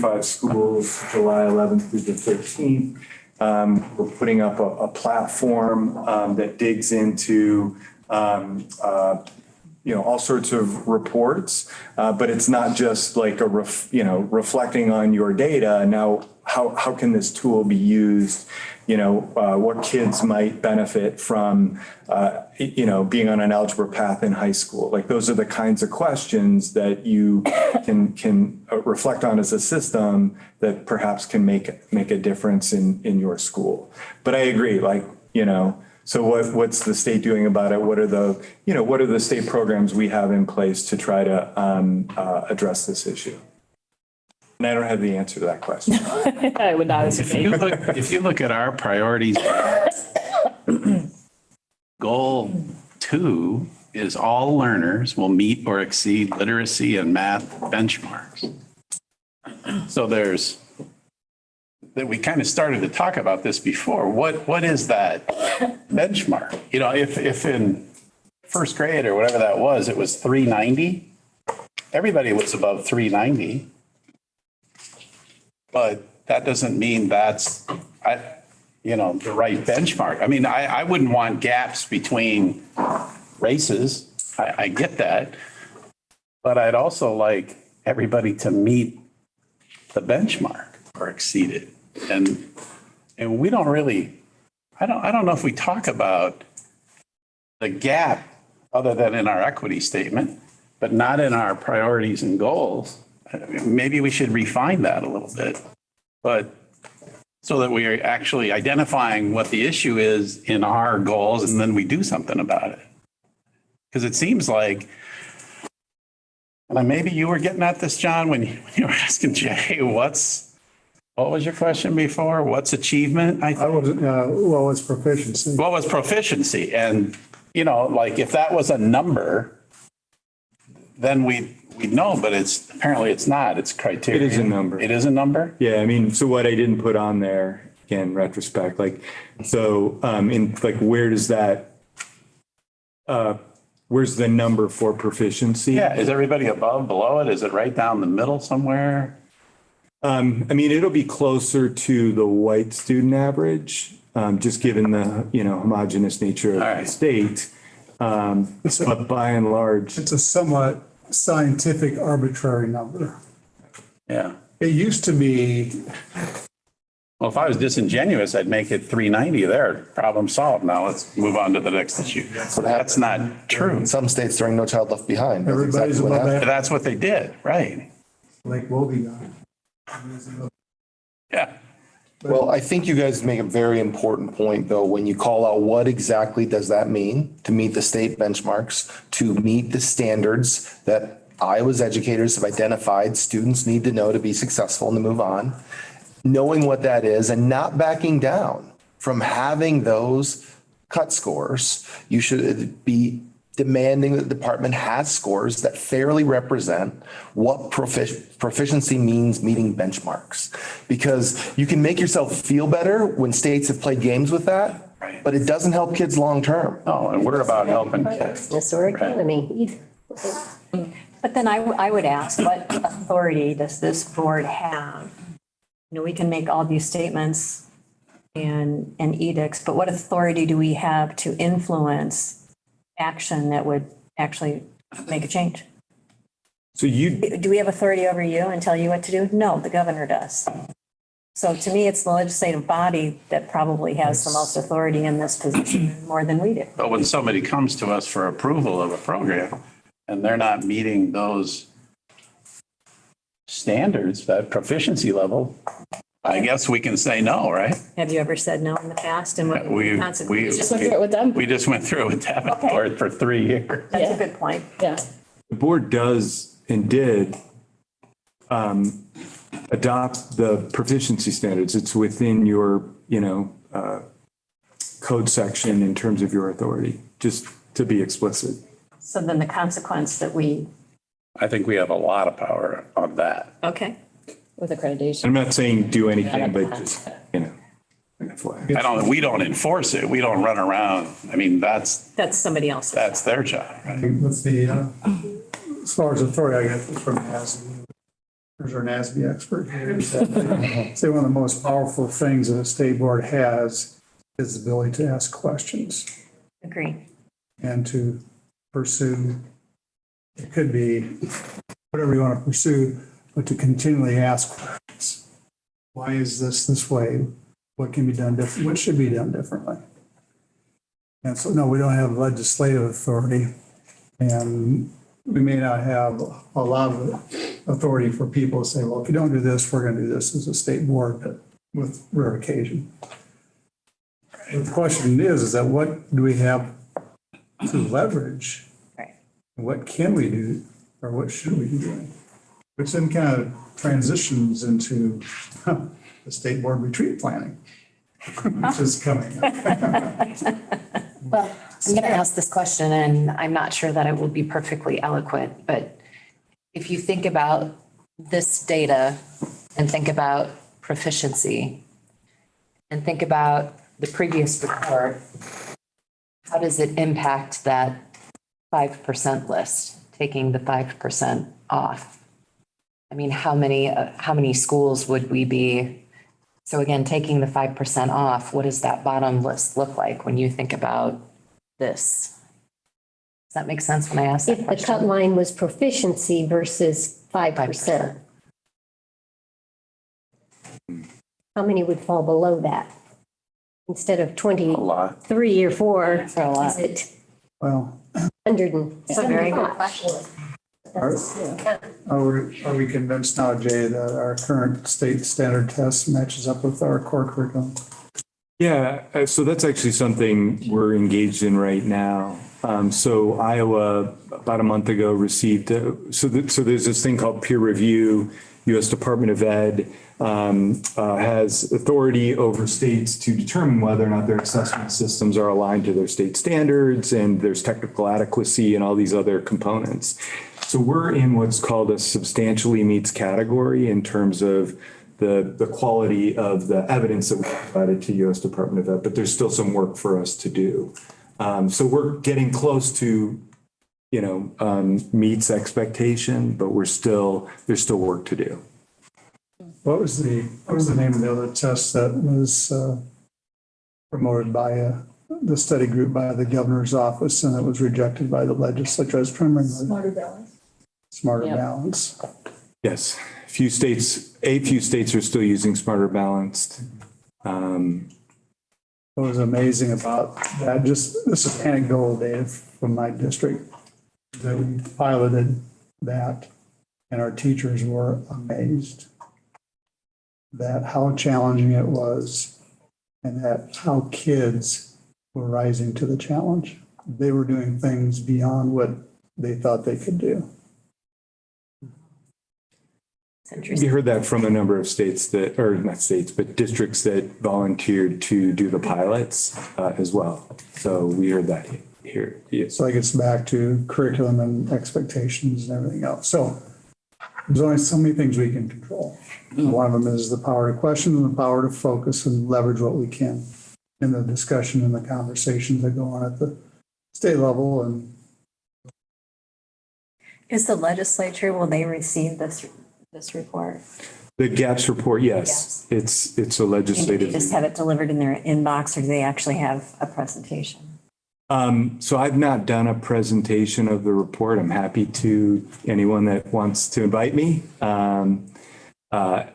5 schools, July 11th through the 13th. We're putting up a platform that digs into all sorts of reports, but it's not just like reflecting on your data. Now, how can this tool be used? What kids might benefit from, being on an algebra path in high school. Like those are the kinds of questions that you can reflect on as a system that perhaps can make a difference in your school. But I agree, so what's the state doing about it? What are the state programs we have in place to try to address this issue? And I don't have the answer to that question. I would not. If you look at our priorities, goal 2 is all learners will meet or exceed literacy and math benchmarks. So we kind of started to talk about this before. What is that benchmark? If in first grade or whatever that was, it was 390, everybody was above 390. But that doesn't mean that's, the right benchmark. I mean, I wouldn't want gaps between races. I get that. But I'd also like everybody to meet the benchmark or exceed it. And we don't really, I don't know if we talk about the gap other than in our equity statement, but not in our priorities and goals. Maybe we should refine that a little bit, but so that we are actually identifying what the issue is in our goals and then we do something about it. Because it seems like, and maybe you were getting at this, John, when you were asking Jay, what was your question before? What's achievement? I wasn't, what was proficiency? What was proficiency? And, if that was a number, then we'd know, but apparently it's not. It's criteria. It is a number. It is a number? Yeah, I mean, so what I didn't put on there, again, retrospect, where does that, where's the number for proficiency? Yeah, is everybody above, below it? Is it right down the middle somewhere? It'll be closer to the white student average, just given the, homogeneous nature of the state. But by and large. It's a somewhat scientific arbitrary number. Yeah. It used to be, Well, if I was disingenuous, I'd make it 390 there. Problem solved. Now let's move on to the next issue. That's not true. In some states during No Child Left Behind. That's everybody's exactly what above happened. that, That's what they did, right? like Wobegon. Yeah. Well, I think you guys make a very important point, though, when you call out what exactly does that mean to meet the state benchmarks, to meet the standards that Iowa's educators have identified students need to know to be successful and to move on. Knowing what that is and not backing down from having those cut scores, you should be demanding that the department has scores that fairly represent what proficiency means meeting benchmarks. Because you can make yourself feel better when states have played games with that, but it doesn't help kids long term. Oh, and we're about helping kids. Or academy. But then I would ask, what authority does this board have? We can make all these statements and edicts, but what authority do we have to influence action that would actually make a change? So Do we have authority over you and tell you what to do? No, the governor does. So to me, it's the legislative body that probably has the most authority in this position more than we do. But when somebody comes to us for approval of a program and they're not meeting those standards, that proficiency level, I guess we can say no, right? Have you ever said no in the past? And what We consequences? Just went through it with them. We just went through it with Davenport for 3 years. That's a good point. Yeah. the board does and did adopt the proficiency standards. It's within your, code section in terms of your authority, just to be explicit. So then the consequence that we, I think we have a lot of power on that. okay. With accreditation. I'm not saying do anything, but just, an FYI. We don't enforce it. We don't run around. I mean, that's That's somebody else. their job, right? With the, as far as authority, I get it from the housing. There's our NASB expert here. Say one of the most powerful things that a state board has is the ability to ask questions Agree. and to pursue. It could be whatever you want to pursue, but to continually ask questions. Why is this way? What can be done different? What should be done differently? And so, no, we don't have legislative authority, and we may not have a lot of authority for people to say, well, if you don't do this, we're going to do this as a state board, but with rare occasion. The question is that what do we have to leverage? Right. What can we do, or what should we be doing? Which then kind of transitions into the state board retreat planning, which is coming up. Well, I'm going to ask this question, and I'm not sure that it will be perfectly eloquent, but if you think about this data and think about proficiency and think about the previous report, how does it impact that 5% list, taking the 5% off? I mean, how many schools would we be? So again, taking the 5% off, what does that bottom list look like when you think about this? Does that make sense when I ask that If the question? cut line was proficiency versus 5%, how many would fall below that? Instead of 23 or 4, a lot. is it Well, 175? It's a very good question. are we convinced now, Jay, that our current state standard test matches up with our core curriculum? Yeah, so that's actually something we're engaged in right now. So Iowa, about a month ago, received, so there's this thing called peer review. U.S. Department of Ed has authority over states to determine whether or not their assessment systems are aligned to their state standards, and there's technical adequacy and all these other components. So we're in what's called a substantially meets category in terms of the quality of the evidence that we provided to U.S. Department of Ed, but there's still some work for us to do. So we're getting close to, meets expectation, but there's still work to do. What was the name of the other test that was promoted by the study group by the governor's office and it was rejected by the legislature? I was trying to remember. Smarter Balance. Smarter Yep. Balance. Yes, a few states are still using Smarter Balanced. What was amazing about that, this is anecdotal data from my district, that we piloted that and our teachers were amazed that how challenging it was and that how kids were rising to the challenge. They were doing things beyond what they thought they could do. It's interesting. We heard that from a number of states that, or not states, but districts that volunteered to do the pilots as well. So we heard that here. Yes. So it gets back to curriculum and expectations and everything else. So there's only so many things we can control. One of them is the power to question and the power to focus and leverage what we can in the discussion and the conversations that go on at the state level. And Is the legislature, will they receive this report? The GAPS report, yes, it's a And do they legislative. just have it delivered in their inbox, or do they actually have a presentation? So I've not done a presentation of the report. I'm happy to anyone that wants to invite me. But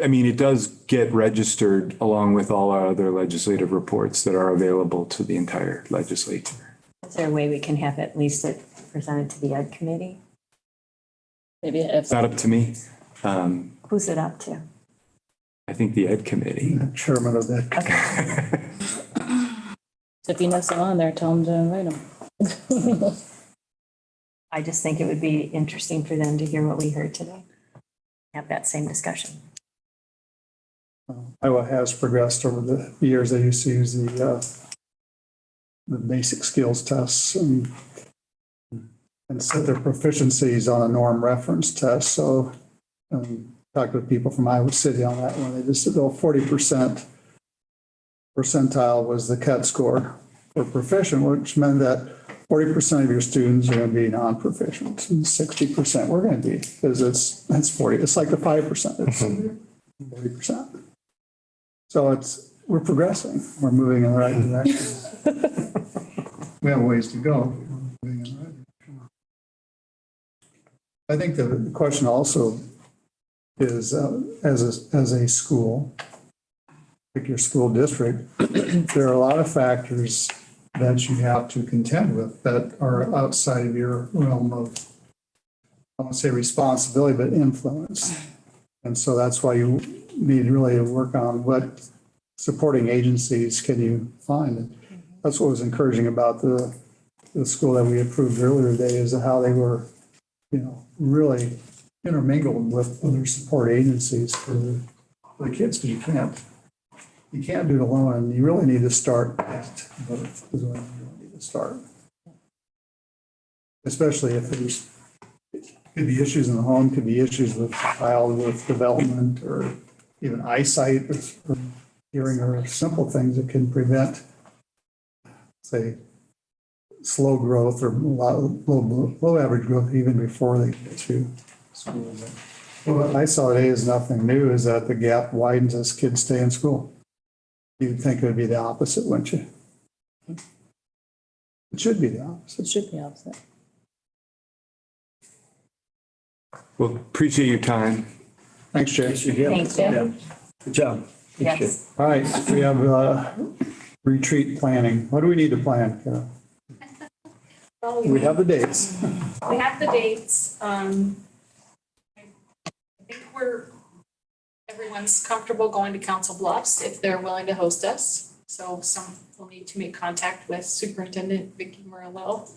I mean, it does get registered along with all our other legislative reports that are available to the entire legislature. Is there a way we can have at least it presented to the Ed committee? Maybe if, It's not up to me. Who's it up to? I think the Ed committee. the chairman of that. if you know someone on there, tell them to invite them. I just think it would be interesting for them to hear what we heard today. Have that same discussion. Iowa has progressed over the years. They used to use the basic skills tests and set their proficiencies on a norm reference test. So talked with people from Iowa City on that one. They just said, 40% percentile was the cut score for proficient, which meant that 40% of your students are going to be non-proficient and 60% we're going to be, because that's 40. It's like the 5%. It's 40%. So we're progressing. We're moving in the right direction. We have a ways to go. But we're moving in the right direction. I think the question also is, as a school, like your school district, there are a lot of factors that you have to contend with that are outside of your realm of, I don't want to say responsibility, but influence. And so that's why you need really to work on what supporting agencies can you find. And that's what was encouraging about the school that we approved earlier today, is how they were, really intermingled with other support agencies for the kids, because you can't do it alone, and you really need to start at birth is when you really need to start. Especially if there's, could be issues in the home, could be issues with the child with development or even eyesight or hearing, or simple things that can prevent, say, slow growth or low average growth even before they get to school. What I saw today is nothing new, is that the gap widens as kids stay in school. You'd think it would be the opposite, wouldn't you? It should be the opposite. It should be opposite. Well, appreciate your time. Thanks, Jay. Thanks, Jim. Good job. Yes. All right, we have retreat planning. What do we need to plan, Carol? We have the dates. We have the dates. I think everyone's comfortable going to Council Bluffs if they're willing to host us. So some will need to make contact with Superintendent Vicki Murillo.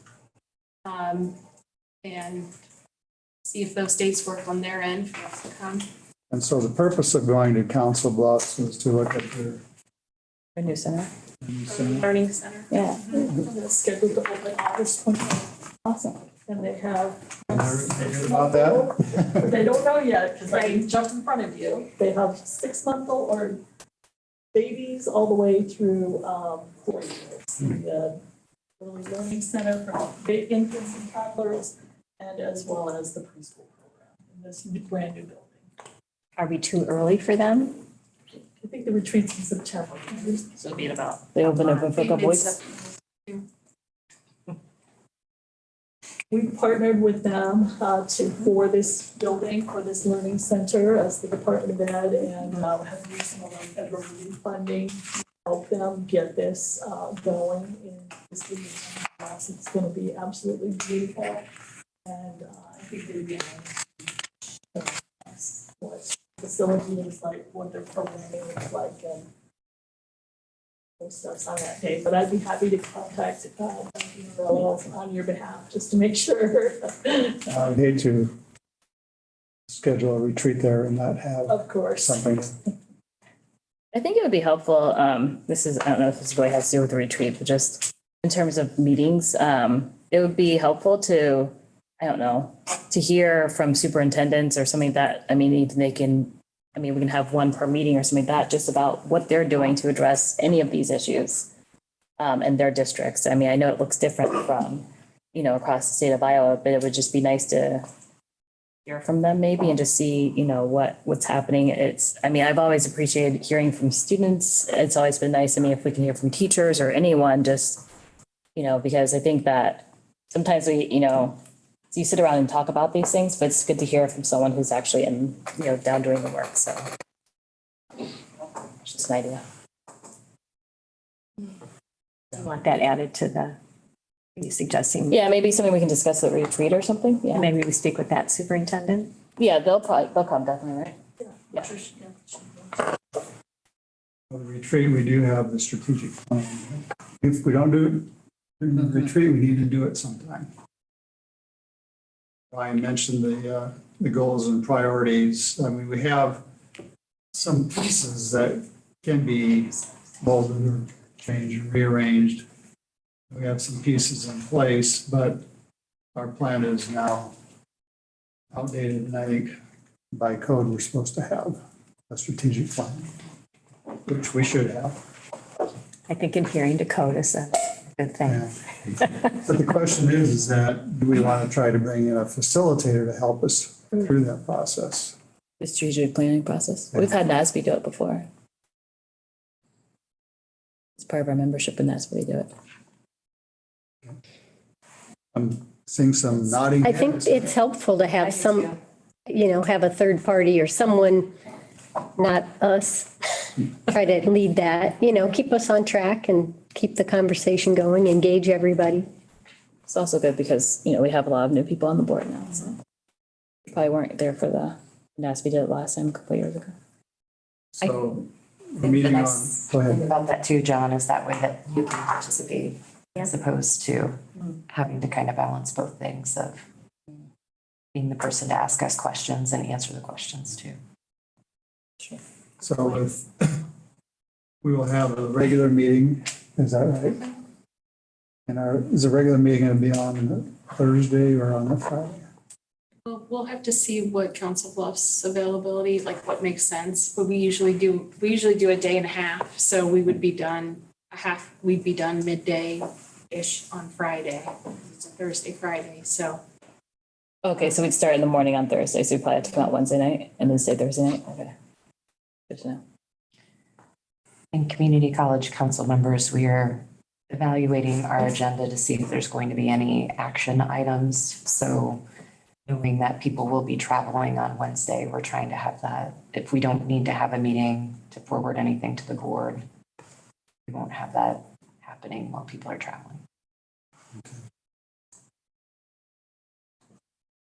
And see if those dates work on their end for us to come. And so the purpose of going to Council Bluffs was to look at their A new center. Learning Center. Yeah. It's scheduled to open August 20th. Awesome. And they have. They good about that? They don't know yet, because I jumped in front of you. They have 6-month-old or babies all the way through 4 years. The Early Learning Center for big infants and toddlers, and as well as the preschool program in this brand new building. Are we too early for them? I think the retreat's in September. So it'll be about. They open up for a couple weeks. We partnered with them for this building, for this learning center as the Department of Ed, and have used some of our federal relief funding to help them get this going in this year's class. It's going to be absolutely beautiful, and I think they'd be what facility is like, what their programming looks like, and stuff on that day, but I'd be happy to contact Dr. Morello on your behalf, just to make sure. I'd hate to schedule a retreat there and not have Of course. something. I think it would be helpful, I don't know if this really has to do with the retreat, but just in terms of meetings, it would be helpful to, to hear from superintendents or something that, even we can have one per meeting or something like that, just about what they're doing to address any of these issues in their districts. I know it looks different from, across the state of Iowa, but it would just be nice to hear from them maybe and just see, what's happening. I've always appreciated hearing from students. It's always been nice. If we can hear from teachers or anyone, just, because I think that sometimes we, you sit around and talk about these things, but it's good to hear from someone who's actually down doing the work. So it's just an idea. You want that added to the, are you suggesting? Yeah, maybe something we can discuss at retreat or something. Yeah. Maybe we speak with that superintendent? Yeah, they'll come definitely, right? Yeah. For the retreat, we do have the strategic plan. If we don't do it during the retreat, we need to do it sometime. Ryan mentioned the goals and priorities. We have some pieces that can be molded or changed or rearranged. We have some pieces in place, but our plan is now outdated, and I think by code, we're supposed to have a strategic plan, which we should have. I think adhering to code is Good thing. Yeah. But the question is that, do we want to try to bring in a facilitator to help us through that process? The strategic planning process. We've had NASB do it before. It's part of our membership and that's where they do it. I'm seeing some nodding. I think heads. it's helpful to have some, have a third party or someone, not us, try to lead that, keep us on track and keep the conversation going, engage everybody. It's also good because, we have a lot of new people on the board now, so. Probably weren't there for the NASB did it last time a couple of years ago. So, the The meeting on, nice go thing ahead. about that too, John, is that way that you can participate as opposed to having to kind of balance both things of being the person to ask us questions and answer the questions too. So if, we will have a regular meeting, is that right? And is a regular meeting going to be on Thursday or on the Friday? Well, we'll have to see what Council Bluffs availability, like what makes sense, but we usually do a day and a half, so we would be done we'd be done midday-ish on Friday. It's a Thursday, Friday, so. Okay, so we'd start in the morning on Thursday, so we probably have to come out Wednesday night and then stay Thursday night? Okay. Good to know. In community college council members, we are evaluating our agenda to see if there's going to be any action items. So knowing that people will be traveling on Wednesday, we're trying to have that. If we don't need to have a meeting to forward anything to the board, we won't have that happening while people are traveling.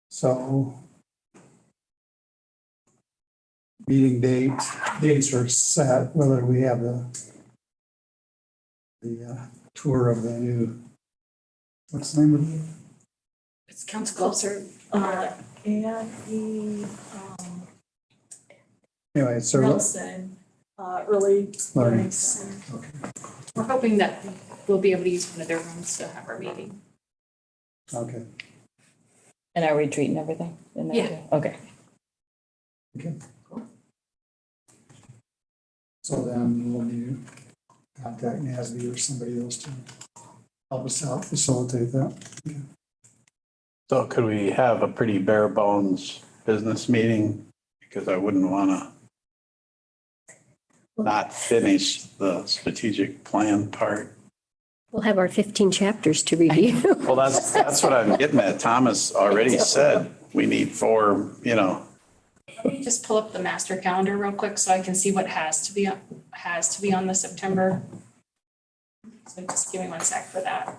So meeting dates are set, whether we have the tour of the new, what's the name of it? It's Council Bluffs or, And the Anyway, so, Nelson Early Learning. Learning Center. we're hoping that we'll be able to use one of their rooms to have our meeting. okay, And our retreat and everything in there Yeah. too? Okay. okay. So then we'll need to contact NASB or somebody else to help us out, facilitate that. So could we have a pretty bare bones business meeting? Because I wouldn't want to not finish the strategic plan part. We'll have our 15 chapters to review. Well, that's what I'm getting at. Thomas already said we need 4, Let me just pull up the master calendar real quick so I can see what has to be on the September. So just give me one sec for that.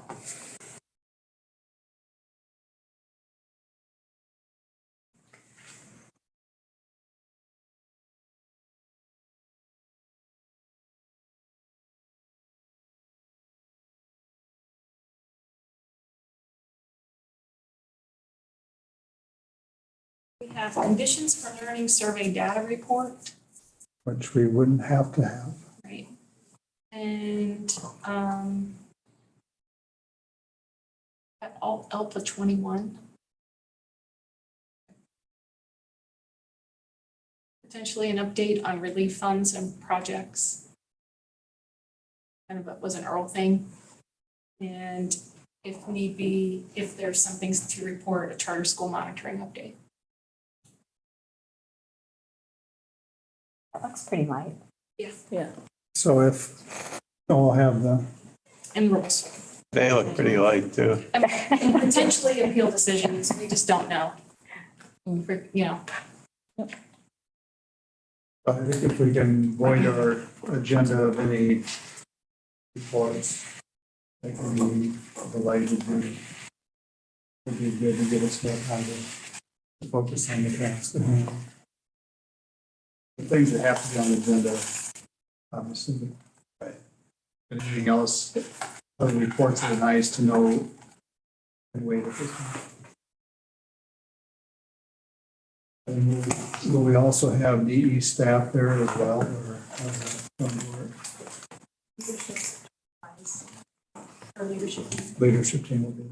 We have conditions for learning survey data report. Which we wouldn't have to have. Right. And, at ALPA 21. Potentially an update on relief funds and projects. Kind of was an Earl thing. And if need be, if there's something to report, a charter school monitoring update. That looks pretty light. Yeah. So if, we'll have the, And rules. They look pretty light too. And potentially appeal decisions, we just don't know. I think if we can void our agenda of any reports, I can be delighted to do. It'd be good to get us more time to focus on the task at hand. The things that have to be on the agenda, obviously. But anything else, other reports that are nice to know and wait at this one. And will we also have DE staff there as well, or? Our leadership team. Leadership team will be.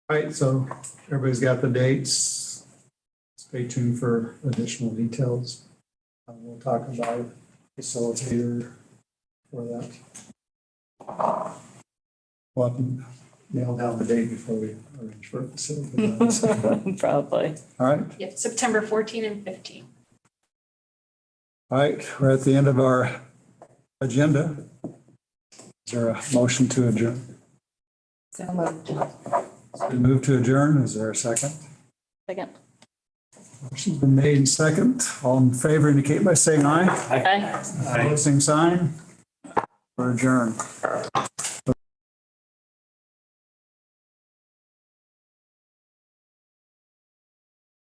All right, so everybody's got the dates. Stay tuned for additional details. We'll talk about facilitator for that. We'll have to nail down the date before we arrange for a facility. Probably. All right, Yeah, September 14 and 15. all right, we're at the end of our agenda. Is there a motion to adjourn? So moved. Move to adjourn, is there a second? Second. Motion's been made and second. All in favor indicate by saying aye. Aye. Opposing sign. We're adjourned.